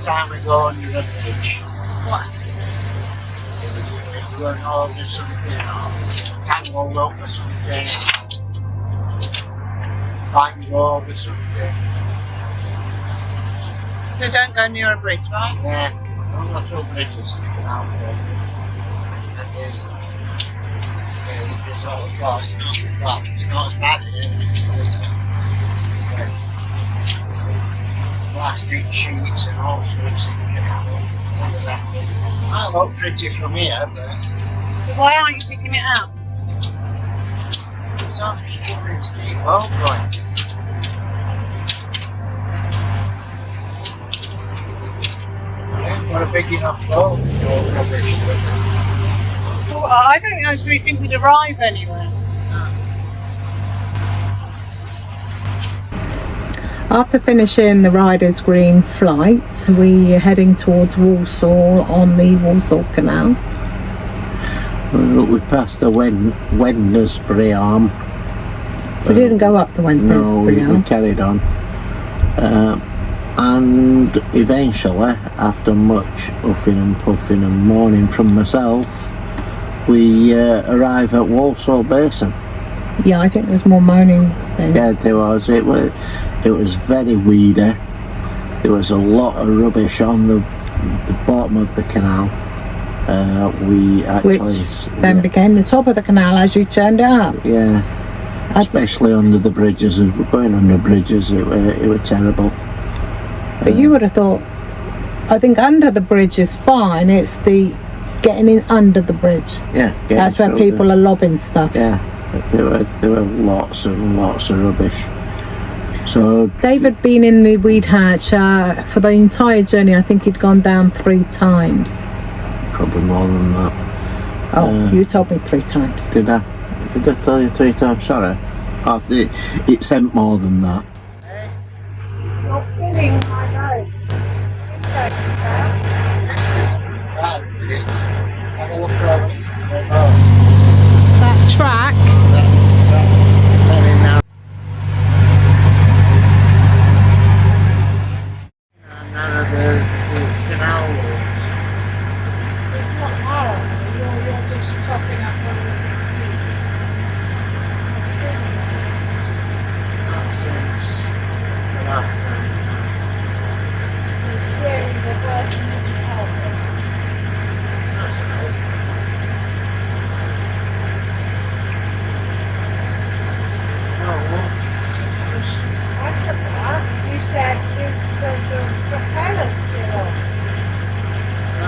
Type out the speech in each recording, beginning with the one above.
time we go under the bridge. What? We're going over something or tangled up or something. Trying to go over something. So don't go near a bridge, right? Yeah, don't go through bridges if you can help it. And there's all, well, it's not as bad here actually. Plastic sheets and all sorts of things under that. Might look pretty from here, but Why aren't you picking it up? so I'm struggling to keep on going. Yeah, got a big enough boat for all rubbish. Well, I don't actually think we'd arrive anywhere. After finishing the Riders Green flight, we're heading towards Walsall on the Walsall Canal. Well, we passed the Wednesbury Arm. We didn't go up the No, Wednesbury we Arm. carried on. And eventually, after much huffing and puffing and moaning from myself, we arrive at Walsall Basin. Yeah, I think there was more moaning then. Yeah, there was. It was very weedy. There was a lot of rubbish on the bottom of the canal. We actually Which then became the top of the canal as you turned it up. yeah, especially under the bridges. As we're going under bridges, it was terrible. But you would have thought, I think under the bridge is fine, it's the getting in under the bridge. Yeah, That's where people are lobbing stuff. Yeah, there were lots and lots of rubbish. So David been in the weed hatch for the entire journey. I think he'd gone down 3 times. probably more than that. Oh, you told me 3 times. Did I tell you 3 times? Sorry. It sent more than that. You're filling my nose. This is bad. It's have a look over it. That track. Very narrow. Narrow the canal roads. It's not narrow. You're just chopping up one of the speed. Not since the last time. It's really the version of the helmet. That's right. No, what? It's just I said that. You said is the propeller still on?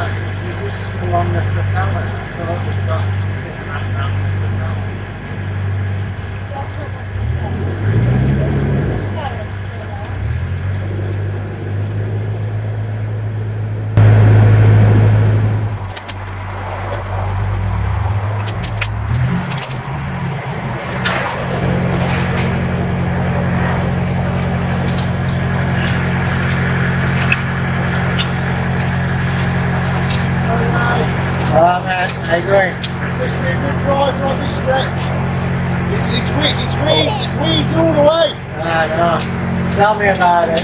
Is it still on the propeller? I thought we'd got something wrapped around the propeller. That's what you said. The propeller's still on. Hello mate, how you doing? It's been a good drive on this stretch. It's weeds all the way. I know. Tell me about it.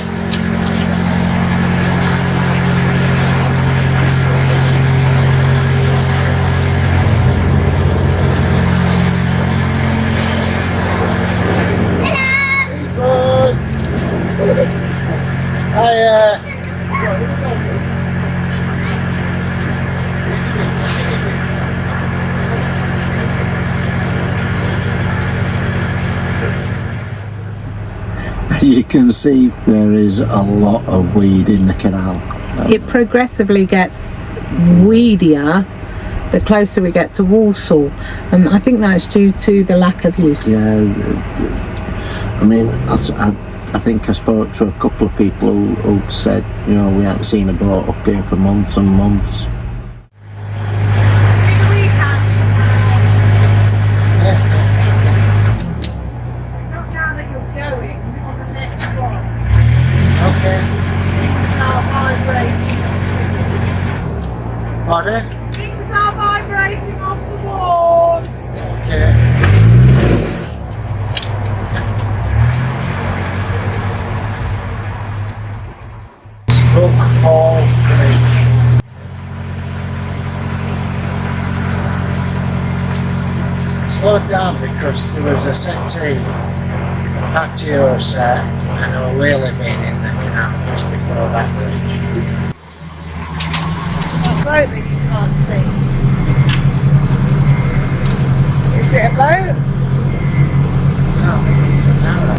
As you can see, there is a lot of weed in the canal. It progressively gets weedier the closer we get to Walsall, and I think that's due to the lack of use. Yeah, I mean, I think I spoke to a couple of people who said, you know, we hadn't seen a boat up here for months and months. Not now that you're going on the next one. Okay. Are vibrating. Pardon? Things are vibrating off the board. Okay. Hook, haul, slowed down because there was a settee patio set and a wheelie bin in the canal just before that bridge. A boat that you can't see. Is it a boat? No, I think it's a narrow.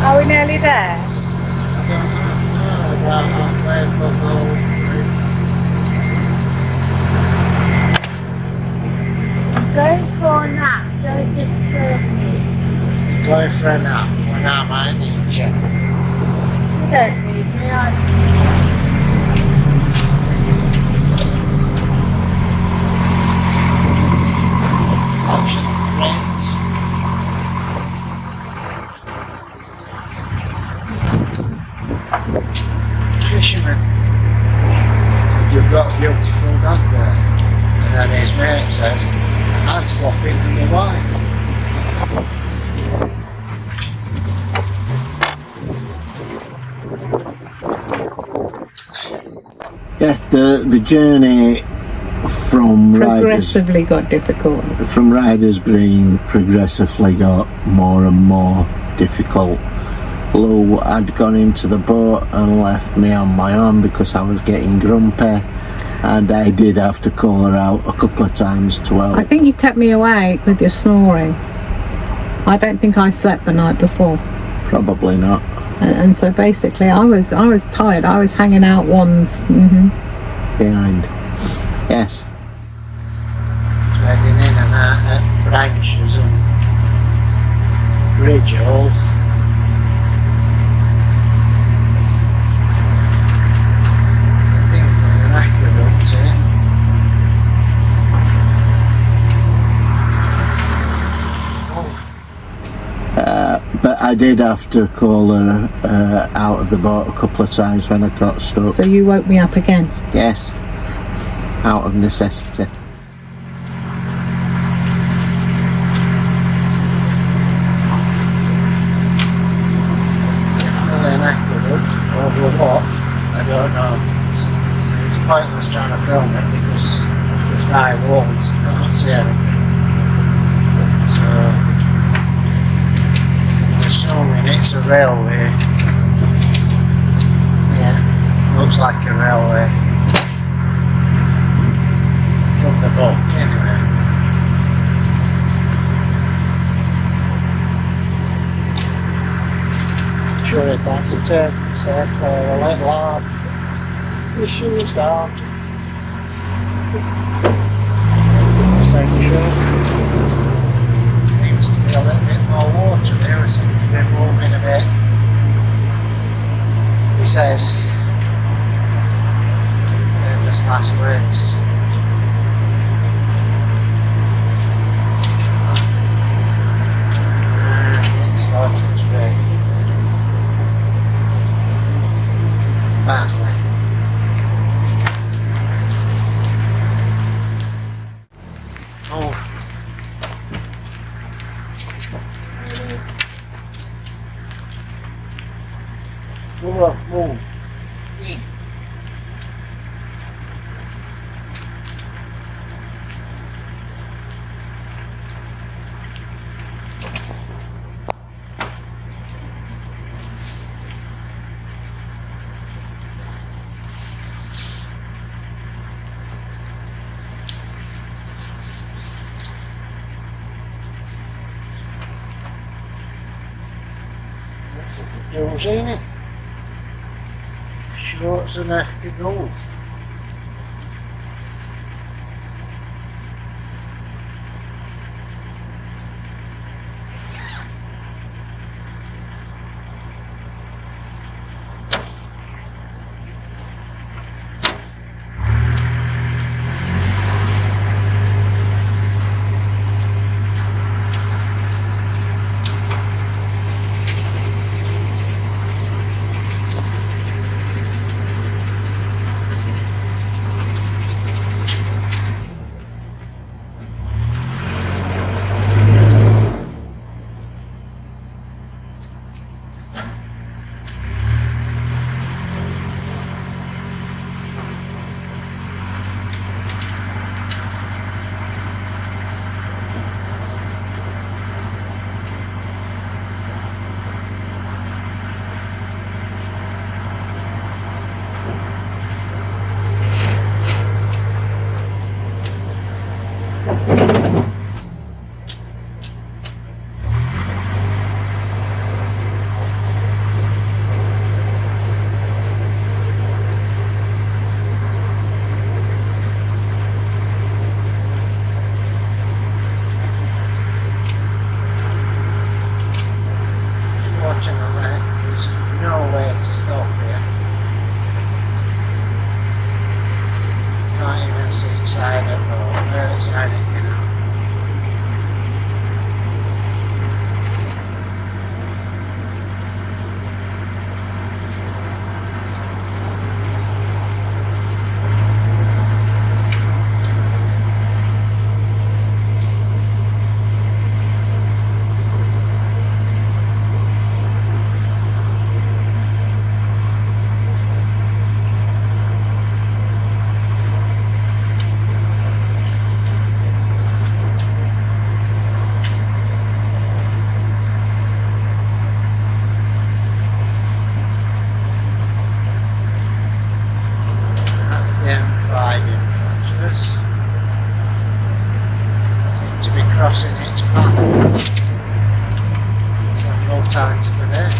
Are we nearly there? I don't know. About halfway from the Go for a nap. Don't disturb me. going for a nap when I might need you. You don't need me, I see. Fisherman said, "You've got a beautiful dog there." And then his mate says, "I'd swap it for your wife." Yes, the journey from Progressively got difficult. Riders Green progressively got more and more difficult. Lou had gone into the boat and left me on my own because I was getting grumpy, and I did have to call her out a couple of times to help. I think you kept me awake with your snoring. I don't think I slept the night before. Probably not. And so basically I was tired. I was hanging out wands. Behind. Yes. Heading in and out at branches and bridge hole. I think there's an aqueduct here. But I did have to call her out of the boat a couple of times when I got stuck. So you woke me up again. Yes, out of necessity. Definitely an aqueduct, over what? I don't know. It's pointless trying to film it because it's just high walls, you can't see anything. So, assuming it's a railway. Yeah, looks like a railway. From the book, anyway. Sure it wants to turn circle a little hard. His shoes down. Section. Seems to be a little bit more water there, it seems to be moving a bit. He says, famous last words. And it's starting to rain. Badly. Oh. Move. This is a doozy, ain't it? Shorts and a gold. Unfortunately, there's no way to stop here. Can't even see side of the road, side of the canal. That's the M5 in front of us. Seem to be crossing its path several times today.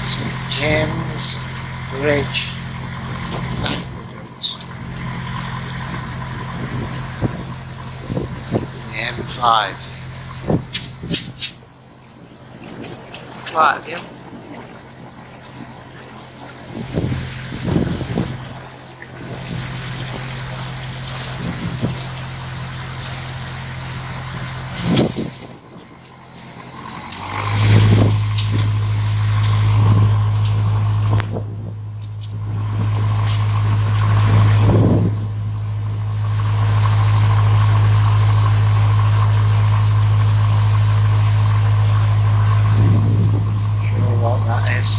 St. James Bridge Aqueduct. The M5. Quite a view. Sure what that is.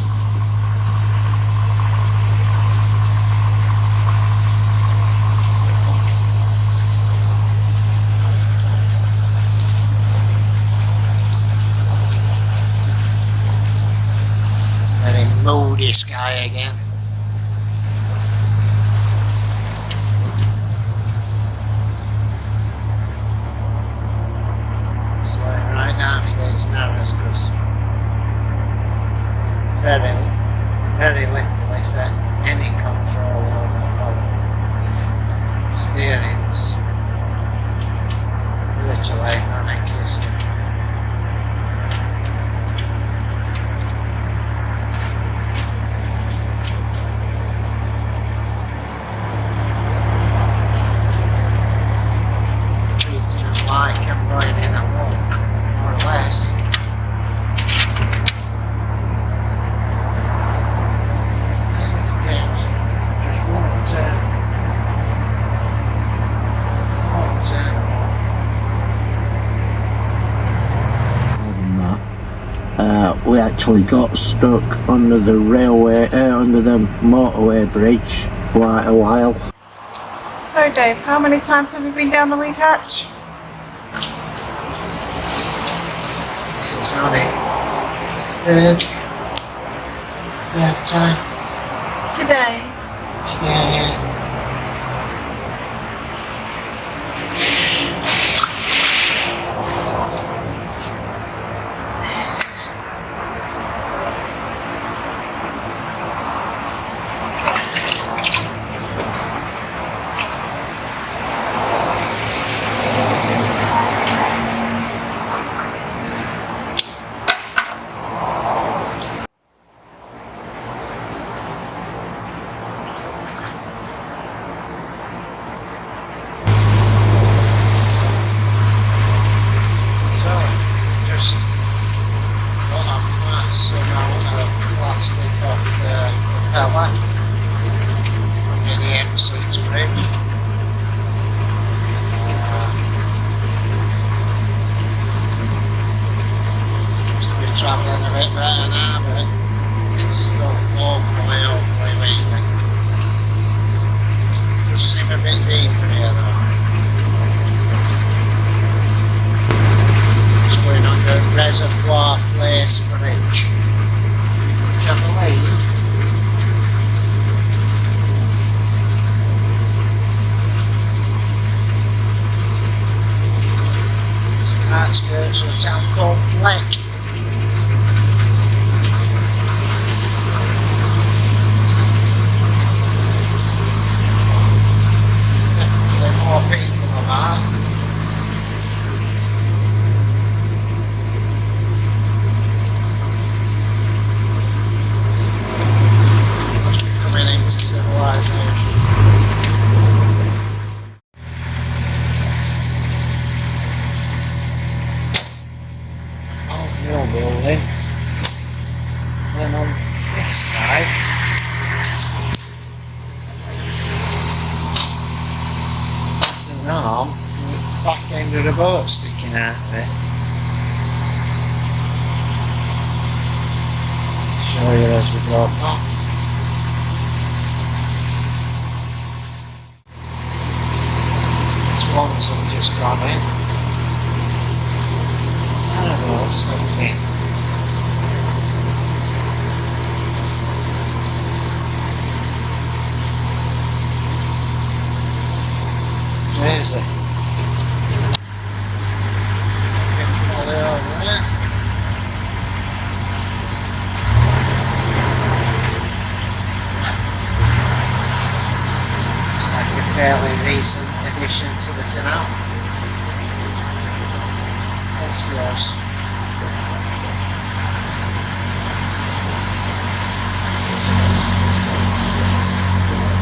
Very moody sky again. Slowing right down for these narrows because very little if any control over the whole steering's virtually non-existent. Treating it like I'm going in a walk, more or less. Stays big. Just one turn. One turn. More than that, we actually got stuck under the railway, under the motorway bridge quite a while. So Dave, how many times have you been down the lead hatch? This is only its third time Today. today. Yeah. outskirts of a town called Bleck. Definitely more people about. Must be coming into civilization. Mill building. Then on this side, there's an arm with the back end of the boat sticking out of it. Show you as we go past. This one's just gone in. I don't know what stuff in. Crazy. Trolley over there. It's like a fairly recent addition to the canal. That's gross.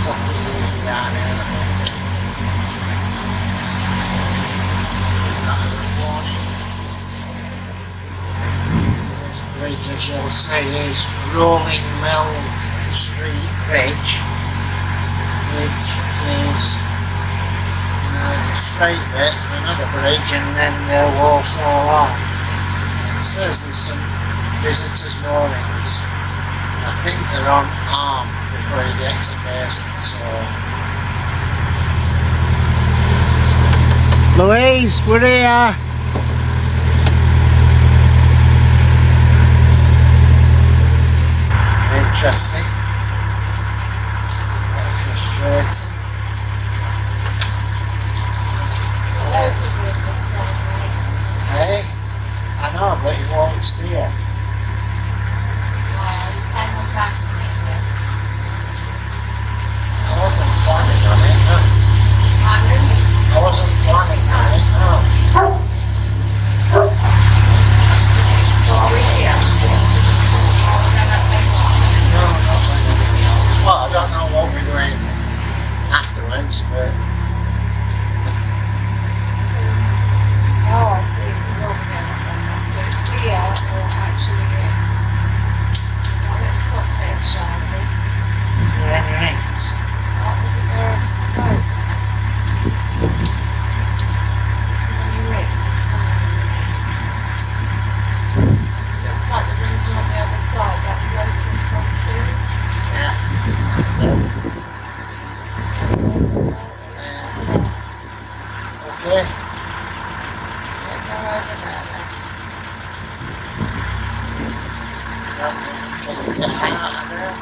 Take it easy down here. That is a warning. This bridge, as you'll see, is Rolling Mills Street Bridge. Which is there's a straight bit and another bridge, and then the Walsall Arm. It says there's some visitors' moorings. I think they're on Arm before you get to Bayston, so. Louise, we're here. Interesting. That's frustrating. Hey, I know, but you won't steer. I wasn't planning on it, no. I wasn't planning on it, no. No, not anything else. Well, I don't know what we're doing afterwards, but... Oh, I see. So it's here, or actually here. Well, let's stop here, shall we? Is there any rings? Oh, look at there. Oh. Any rings? Looks like the rings are on the other side. That floating from too. Yeah. Okay. Go over there then. Can you get out of there?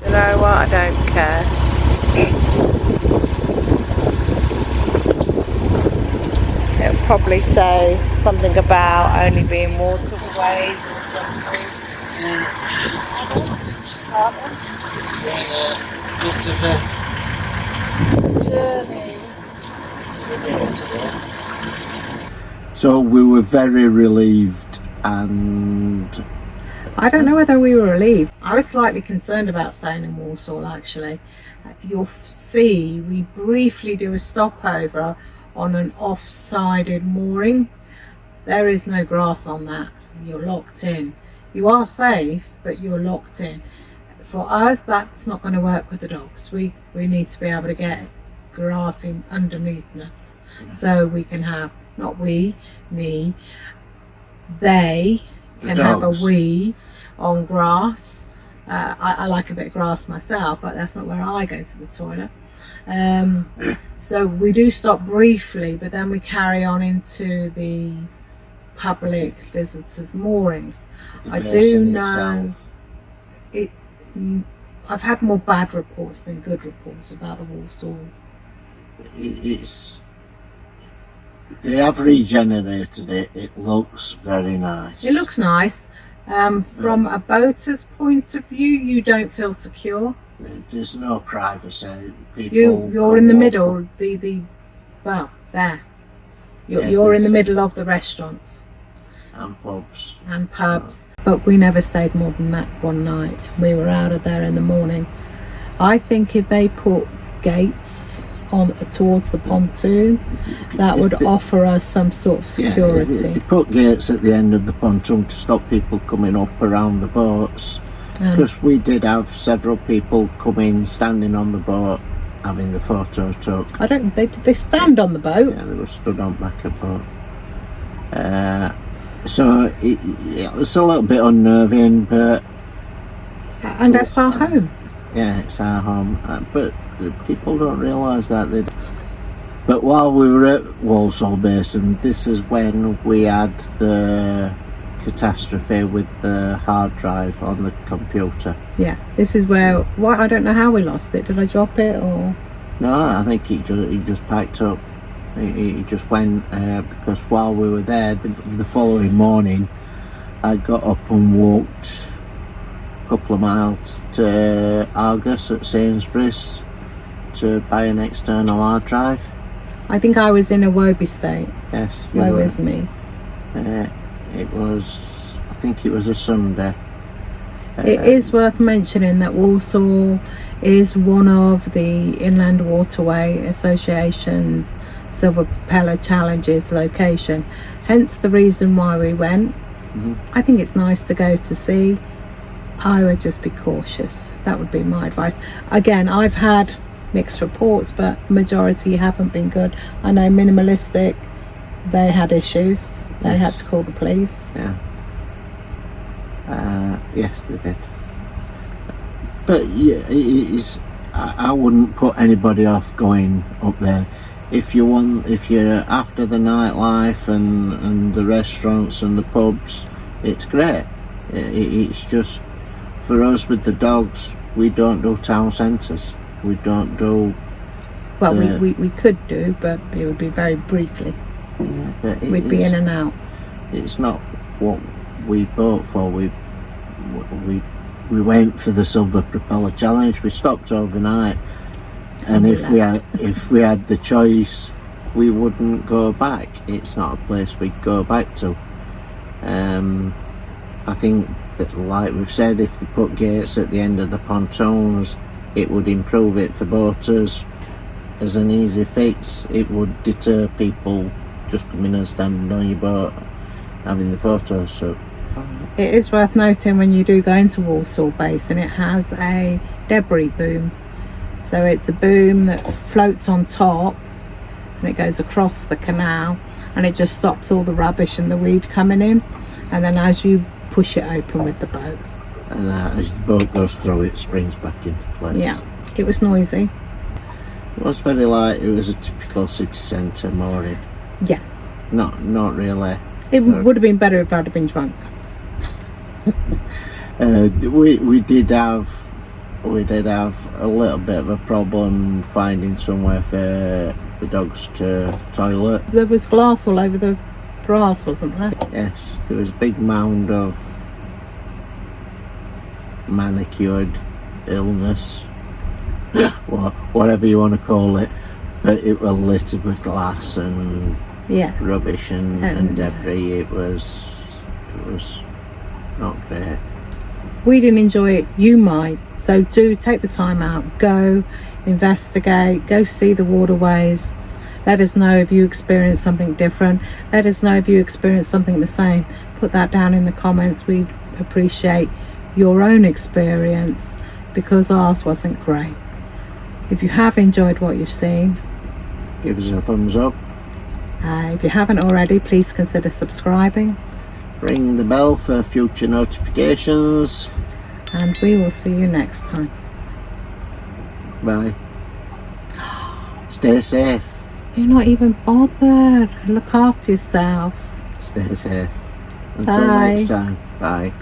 You know what? I don't care. It'll probably say something about only being waterways or something. It's been a bit of a Journey. bit of a day today. So we were very relieved, and I don't know whether we were relieved. I was slightly concerned about staying in Walsall actually. You'll see we briefly do a stopover on an off-sided mooring. There is no grass on that. You're locked in. You are safe, but you're locked in. For us, that's not going to work with the dogs. We need to be able to get grass in underneath us, so we can have, not we, me, they can have a wee on grass. I like a bit of grass myself, but that's not where I go to the toilet. So we do stop briefly, but then we carry on into the public visitors moorings. I do know it. I've had more bad reports than good reports about the Walsall. It's They have regenerated it. It looks very nice. It looks nice. From a boater's point of view, you don't feel secure. There's no privacy. People You're in the middle. Well, there. You're in the middle of the restaurants and pubs. and pubs. But we never stayed more than that one night. We were out of there in the morning. I think if they put gates on towards the pontoon, that would offer us some sort of security. Yeah, if they put gates at the end of the pontoon to stop people coming up around the boats, because we did have several people come in, standing on the boat, having the photo took. They stand on the boat. Yeah, they were stood on back of boat. So it's a little bit unnerving, but And that's our home. yeah, it's our home. But people don't realise that. But while we were at Walsall Basin, this is when we had the catastrophe with the hard drive on the computer. Yeah, this is where. What I don't know how we lost it. Did I drop it or? No, I think he just packed up. He just went because while we were there, the following morning, I got up and walked a couple of miles to Argos at Sainsbury's to buy an external hard drive. I think I was in a woebie state. Yes. you Woe were. is me. It was, I think it was a Sunday. It is worth mentioning that Walsall is one of the Inland Waterway Association's Silver Propeller Challenges location. Hence the reason why we went. I think it's nice to go to see. I would just be cautious. That would be my advice. Again, I've had mixed reports, but the majority haven't been good. I know Minimalistic, they had issues. They had to call the police. Yeah. Yes, they did. But yeah, it is. I wouldn't put anybody off going up there. If you're after the nightlife and the restaurants and the pubs, it's great. It's just for us with the dogs, we don't do town centres. We don't do. Well, we could do, but it would be very briefly. Yeah, but We'd be in and out. It's not what we bought for. We went for the Silver Propeller Challenge. We stopped overnight, and if we had the choice, we wouldn't go back. It's not a place we'd go back to. I think that, like we've said, if they put gates at the end of the pontoons, it would improve it for boaters. As an easy fix, it would deter people just coming and standing on your boat having the photos. So It is worth noting when you do go into Walsall Basin, it has a debris boom. So it's a boom that floats on top and it goes across the canal and it just stops all the rubbish and the weed coming in. And then as you push it open with the boat. And as the boat goes through, it springs back into place. Yeah, it was noisy. It was very light. It was a typical city centre mooring. Yeah. Not really. It would have been better if I'd have been drunk. We did have a little bit of a problem finding somewhere for the dogs to toilet. There was glass all over the grass, wasn't there? Yes, there was a big mound of manicured illness, whatever you want to call it, but it was littered with glass and rubbish and debris. It was not great. We didn't enjoy it. You might. So do take the time out. Go investigate. Go see the waterways. Let us know if you experience something different. Let us know if you experience something the same. Put that down in the comments. We'd appreciate your own experience because ours wasn't great. If you have enjoyed what you've seen, give us a thumbs up. If you haven't already, please consider subscribing. Ring the bell for future notifications. And we will see you next time. Bye. Stay safe. You're not even bothered. Look after yourselves. Stay safe. Until Bye. next time. Bye.